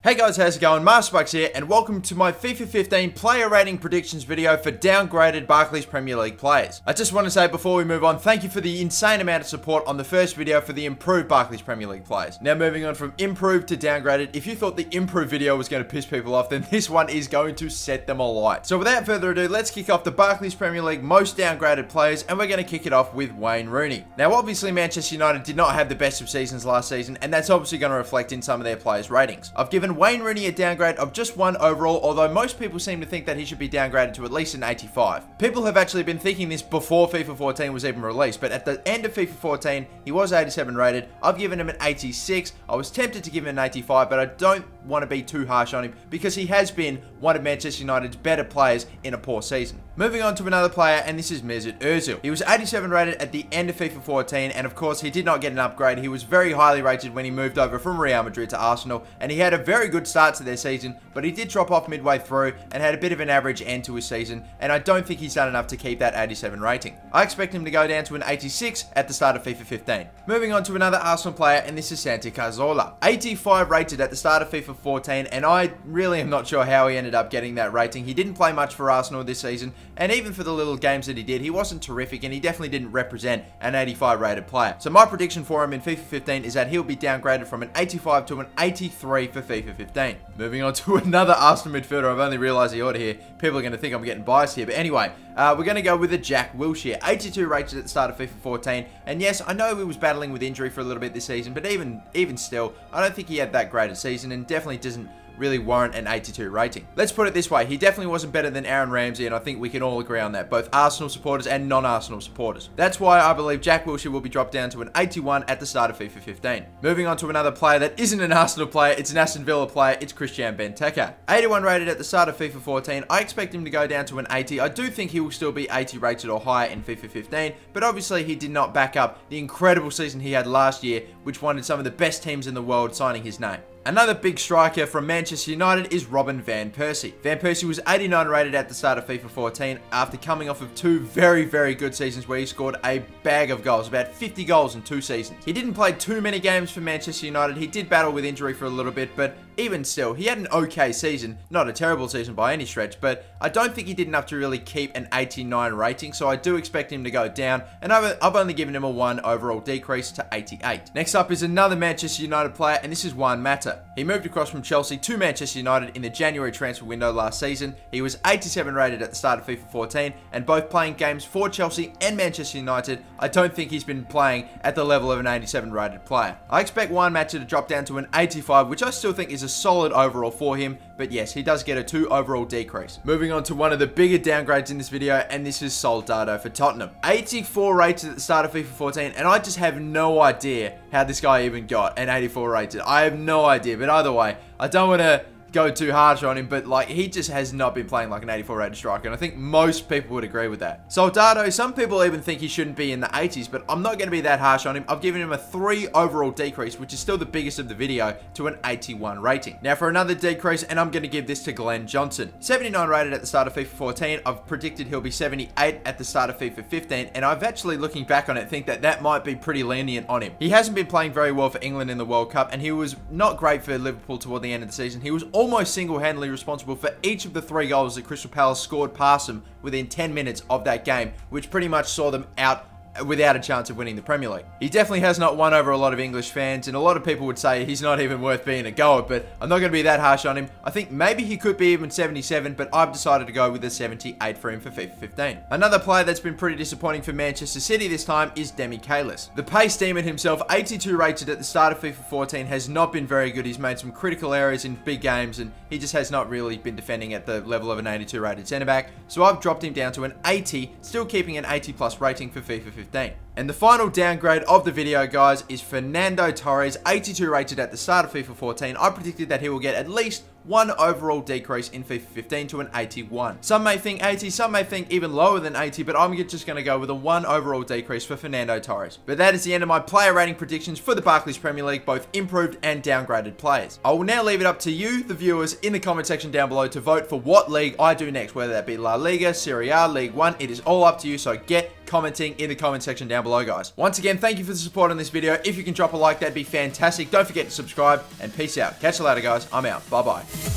Hey guys, how's it going? MasterBucks here, and welcome to my FIFA 15 player rating predictions video for downgraded Barclays Premier League players. I just want to say before we move on, thank you for the insane amount of support on the first video for the improved Barclays Premier League players. Now moving on from improved to downgraded, if you thought the improved video was going to piss people off, then this one is going to set them alight. So without further ado, let's kick off the Barclays Premier League most downgraded players, and we're going to kick it off with Wayne Rooney. Now obviously Manchester United did not have the best of seasons last season, and that's obviously going to reflect in some of their players' ratings. I've given Wayne Rooney a downgrade of just 1 overall, although most people seem to think that he should be downgraded to at least an 85. People have actually been thinking this before FIFA 14 was even released, but at the end of FIFA 14, he was 87 rated. I've given him an 86. I was tempted to give him an 85, but I don't want to be too harsh on him because he has been one of Manchester United's better players in a poor season. Moving on to another player, and this is Mesut Ozil. He was 87 rated at the end of FIFA 14, and of course he did not get an upgrade. He was very highly rated when he moved over from Real Madrid to Arsenal, and he had a very good start to their season, but he did drop off midway through and had a bit of an average end to his season, and I don't think he's done enough to keep that 87 rating. I expect him to go down to an 86 at the start of FIFA 15. Moving on to another Arsenal player, and this is Santi Cazorla. 85 rated at the start of FIFA 14, and I really am not sure how he ended up getting that rating. He didn't play much for Arsenal this season, and even for the little games that he did, he wasn't terrific, and he definitely didn't represent an 85 rated player. So my prediction for him in FIFA 15 is that he'll be downgraded from an 85 to an 83 for FIFA 15. Moving on to another Arsenal midfielder. I've only realised the order here. People are going to think I'm getting biased here, but anyway, we're going to go with a Jack Wilshere. 82 rated at the start of FIFA 14, and yes, I know he was battling with injury for a little bit this season, but even still, I don't think he had that great a season, and definitely doesn't really warrant an 82 rating. Let's put it this way, he definitely wasn't better than Aaron Ramsey, and I think we can all agree on that, both Arsenal supporters and non-Arsenal supporters. That's why I believe Jack Wilshere will be dropped down to an 81 at the start of FIFA 15. Moving on to another player that isn't an Arsenal player, it's an Aston Villa player, it's Christian Benteke. 81 rated at the start of FIFA 14, I expect him to go down to an 80. I do think he will still be 80 rated or higher in FIFA 15, but obviously he did not back up the incredible season he had last year, which wanted some of the best teams in the world signing his name. Another big striker from Manchester United is Robin van Persie. Van Persie was 89 rated at the start of FIFA 14 after coming off of 2 very good seasons where he scored a bag of goals, about 50 goals in 2 seasons. He didn't play too many games for Manchester United. He did battle with injury for a little bit, but even still, he had an okay season. Not a terrible season by any stretch, but I don't think he did enough to really keep an 89 rating, so I do expect him to go down, and I've only given him a 1 overall decrease to 88. Next up is another Manchester United player, and this is Juan Mata. He moved across from Chelsea to Manchester United in the January transfer window last season. He was 87 rated at the start of FIFA 14, and both playing games for Chelsea and Manchester United, I don't think he's been playing at the level of an 87 rated player. I expect Juan Mata to drop down to an 85, which I still think is a solid overall for him, but yes, he does get a 2 overall decrease. Moving on to one of the bigger downgrades in this video, and this is Soldado for Tottenham. 84 rated at the start of FIFA 14, and I just have no idea how this guy even got an 84 rated. I have no idea, but either way, I don't want to go too harsh on him, but like, he just has not been playing like an 84 rated striker, and I think most people would agree with that. Soldado, some people even think he shouldn't be in the 80s, but I'm not going to be that harsh on him. I've given him a 3 overall decrease, which is still the biggest of the video, to an 81 rating. Now for another decrease, and I'm going to give this to Glenn Johnson. 79 rated at the start of FIFA 14, I've predicted he'll be 78 at the start of FIFA 15, and I've actually, looking back on it, think that that might be pretty lenient on him. He hasn't been playing very well for England in the World Cup, and he was not great for Liverpool toward the end of the season. He was almost single-handedly responsible for each of the 3 goals that Crystal Palace scored past him within 10 minutes of that game, which pretty much saw them out without a chance of winning the Premier League. He definitely has not won over a lot of English fans, and a lot of people would say he's not even worth being a goer, but I'm not going to be that harsh on him. I think maybe he could be even 77, but I've decided to go with a 78 for him for FIFA 15. Another player that's been pretty disappointing for Manchester City this time is Demi Kalis. The pace demon himself, 82 rated at the start of FIFA 14, has not been very good. He's made some critical errors in big games, and he just has not really been defending at the level of an 82 rated centre-back, so I've dropped him down to an 80, still keeping an 80 plus rating for FIFA 15. And the final downgrade of the video, guys, is Fernando Torres, 82 rated at the start of FIFA 14. I predicted that he will get at least 1 overall decrease in FIFA 15 to an 81. Some may think 80, some may think even lower than 80, but I'm just going to go with a 1 overall decrease for Fernando Torres. But that is the end of my player rating predictions for the Barclays Premier League, both improved and downgraded players. I will now leave it up to you, the viewers, in the comment section down below to vote for what league I do next, whether that be La Liga, Serie A, League 1. It is all up to you, so get commenting in the comment section down below, guys. Once again, thank you for the support on this video. If you can drop a like, that'd be fantastic. Don't forget to subscribe, and peace out. Catch you later, guys. I'm out. Bye-bye.